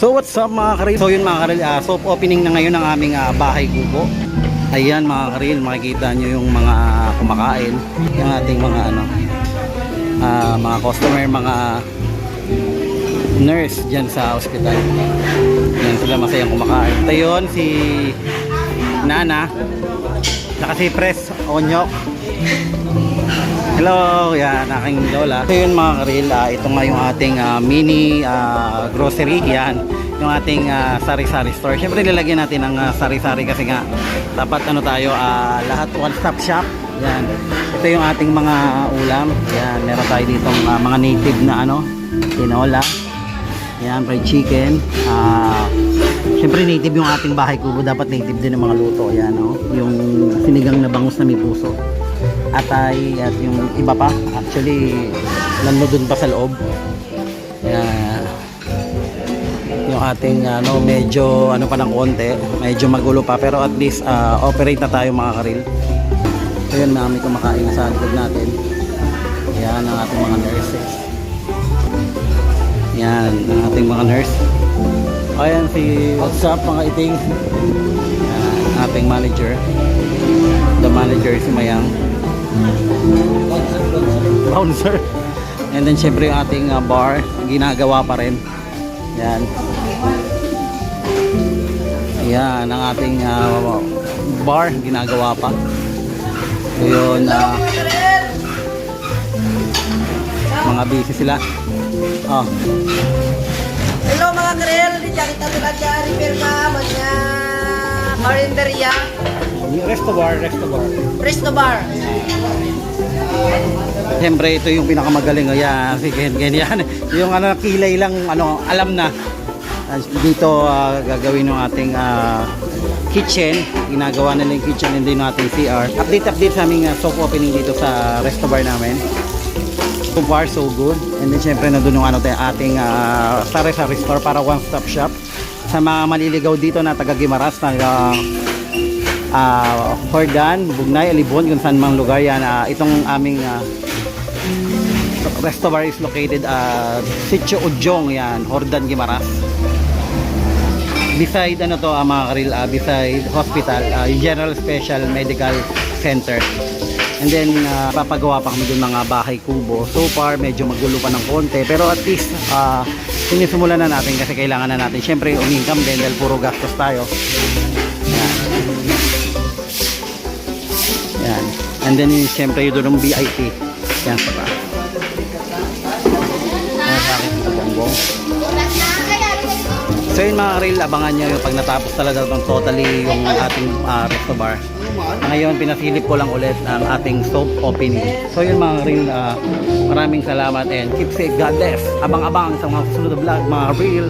So what's up mga karil? So yun mga karil, soft opening na ngayon ng aming bahay kubo. Ayan mga karil, makikita nyo yung mga kumakain, yung ating mga mga customer, mga nurse dyan sa hospital. Yan sila masayang kumakain. Ito yun si Nana, saka si Pres Onyok. Hello, yan aking lola. So yun mga karil, ito nga yung ating mini grocery. Yan yung ating sari-sari store. Siyempre nilagyan natin ng sari-sari kasi nga dapat tayo lahat one-stop shop. Yan, ito yung ating mga ulam. Yan, meron tayo ditong mga native na tinola. Yan, fried chicken. Siyempre native yung ating bahay kubo, dapat native din ang mga luto. Yan, yung sinigang na bangus na may puso, atay, at yung iba pa actually nandun pa sa loob. Yan, yung ating medyo pa ng konti, medyo magulo pa, pero at least operate na tayo mga karil. So yun, may kumakain sa likod natin. Yan ang ating mga nurses. Yan ang ating mga nurse. Ayan si what's up mga iting. Yan, ating manager, the manager si Mayang, bouncer. And then syempre yung ating bar ginagawa pa rin. Yan. Yan ang ating bar ginagawa pa. So yun, mga busy sila. Hello mga karel, di kita tulad sa repair ka mga karinderya. Resto bar. Resto bar. Siyempre ito yung pinakamagaling. Ayan, ganyan. Yung kilay lang alam na. Dito gagawin ng ating kitchen. Ginagawa nila yung kitchen and din ng ating CR. Update sa aming soft opening dito sa resto bar namin. So far so good. And then syempre nandun yung ating sari-sari store para one-stop shop sa mga maliligaw dito na taga Guimaras, taga Hordan, Bugnay, Alibon, kung saan mang lugar yan. Itong aming resto bar is located Sitio Ujong, yan, Hordan, Guimaras. Beside mga karil, beside hospital, General Special Medical Center. And then papagawa pa kami dun mga bahay kubo. So far medyo magulo pa ng konti, pero at least sinisimulan na natin kasi kailangan na natin syempre umingkam din dahil puro gastos tayo. Yan. And then syempre yung doon ng VIP. Yan sa ba. Yan sa akin dito bongbong. So yun mga karil, abangan nyo yung pag natapos talaga ng totally yung ating resto bar. Ngayon pinasilip ko lang ulit ang ating soft opening. So yun mga karil, maraming salamat and keep safe, God bless. Abang-abang sa mga susunod na vlog mga real.